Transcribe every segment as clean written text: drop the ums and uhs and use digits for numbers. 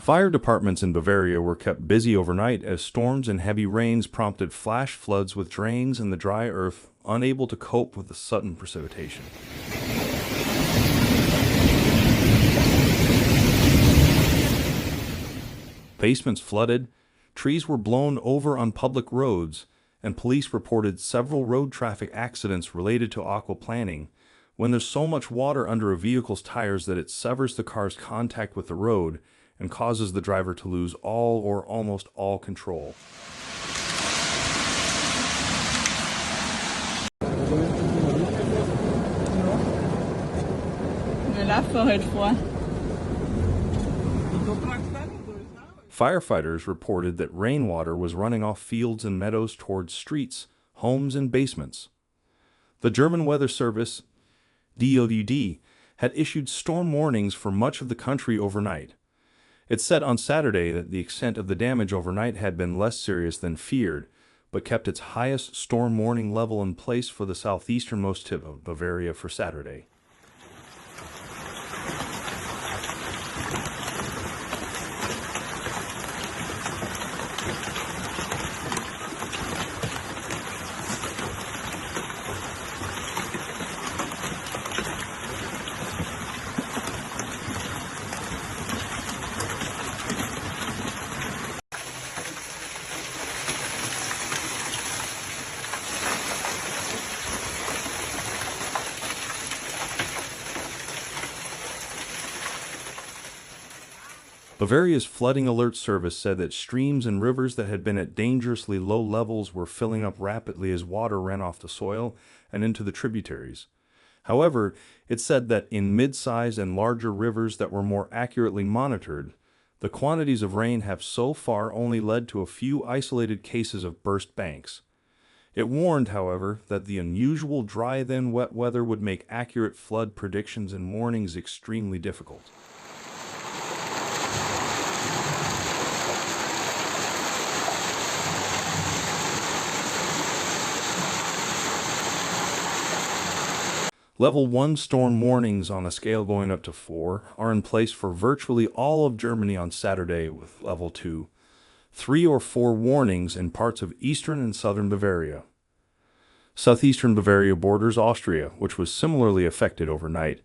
Fire departments in Bavaria were kept busy overnight as storms and heavy rains prompted flash floods with drains in the dry earth, unable to cope with the sudden precipitation. Basements flooded, trees were blown over on public roads, and police reported several road traffic accidents related to aquaplaning. When there's so much water under a vehicle's tires that it severs the car's contact with the road and causes the driver to lose all or almost all control. Firefighters reported that rainwater was running off fields and meadows towards streets, homes, and basements. The German Weather Service, DOD, had issued storm warnings for much of the country overnight. It said on Saturday that the extent of the damage overnight had been less serious than feared, but kept its highest storm warning level in place for the southeasternmost tip of Bavaria for Saturday. Bavaria's flooding alert service said that streams and rivers that had been at dangerously low levels were filling up rapidly as water ran off the soil and into the tributaries. However, it said that in mid-sized and larger rivers that were more accurately monitored, the quantities of rain have so far only led to a few isolated cases of burst banks. It warned, however, that the unusual dry then wet weather would make accurate flood predictions and warnings extremely difficult. Level 1 storm warnings on a scale going up to 4 are in place for virtually all of Germany on Saturday, with Level 2, 3 or 4 warnings in parts of eastern and southern Bavaria. Southeastern Bavaria borders Austria, which was similarly affected overnight.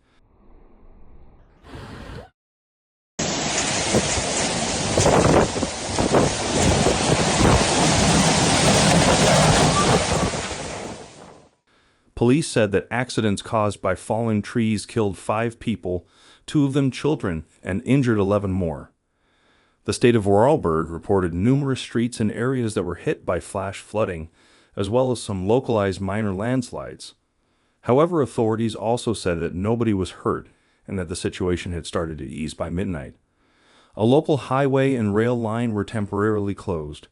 Police said that accidents caused by falling trees killed 5 people, 2 of them children, and injured 11 more. The state of Vorarlberg reported numerous streets and areas that were hit by flash flooding, as well as some localized minor landslides. However, authorities also said that nobody was hurt and that the situation had started to ease by midnight. A local highway and rail line were temporarily closed.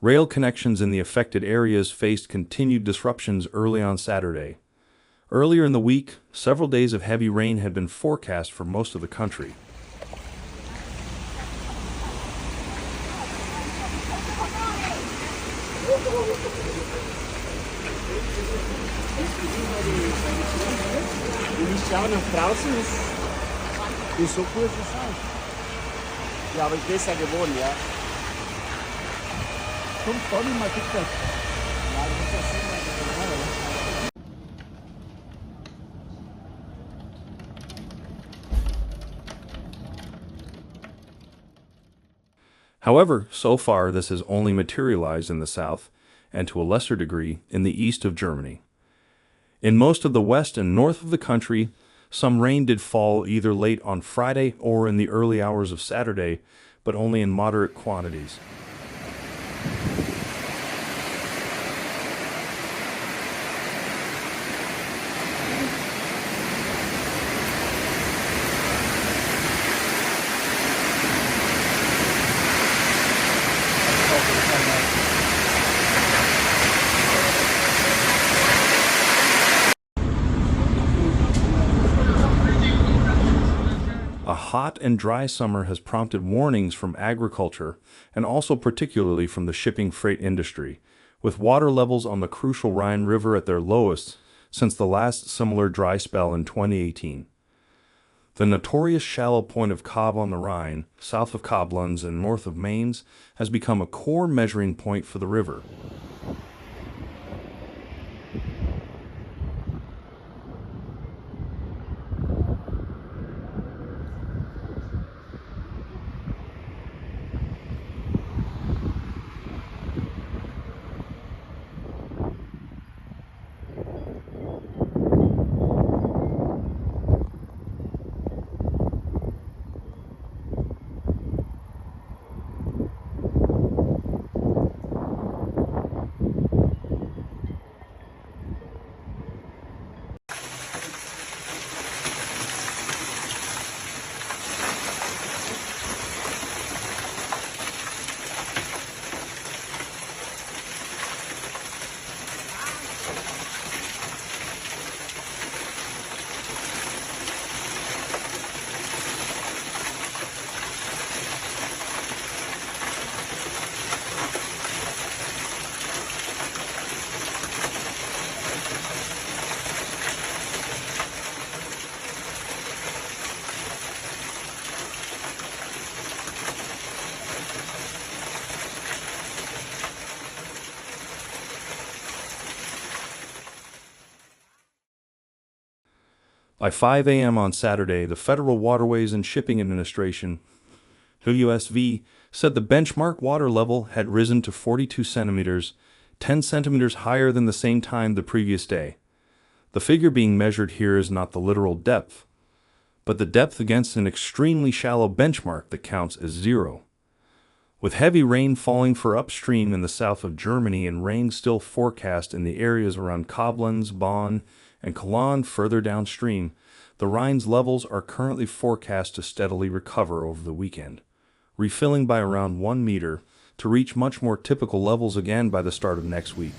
Rail connections in the affected areas faced continued disruptions early on Saturday. Earlier in the week, several days of heavy rain had been forecast for most of the country. Ja, aber ich bin ja gewohnt, ja. Kommt doch nicht mal bitte. Ja, das ist ja schon mal. However, so far this has only materialized in the south, and to a lesser degree in the east of Germany. In most of the west and north of the country, some rain did fall either late on Friday or in the early hours of Saturday, but only in moderate quantities. A hot and dry summer has prompted warnings from agriculture and also particularly from the shipping freight industry, with water levels on the crucial Rhine River at their lowest since the last similar dry spell in 2018. The notorious shallow point of Cobb on the Rhine, south of Koblenz and north of Mainz, has become a core measuring point for the river. By 5 a.m. on Saturday, the Federal Waterways and Shipping Administration, WSV, said the benchmark water level had risen to 42 centimeters, 10 centimeters higher than the same time the previous day. The figure being measured here is not the literal depth, but the depth against an extremely shallow benchmark that counts as 0. With heavy rain falling for upstream in the south of Germany and rain still forecast in the areas around Koblenz, Bonn, and Cologne further downstream, the Rhine's levels are currently forecast to steadily recover over the weekend, refilling by around 1 meter to reach much more typical levels again by the start of next week.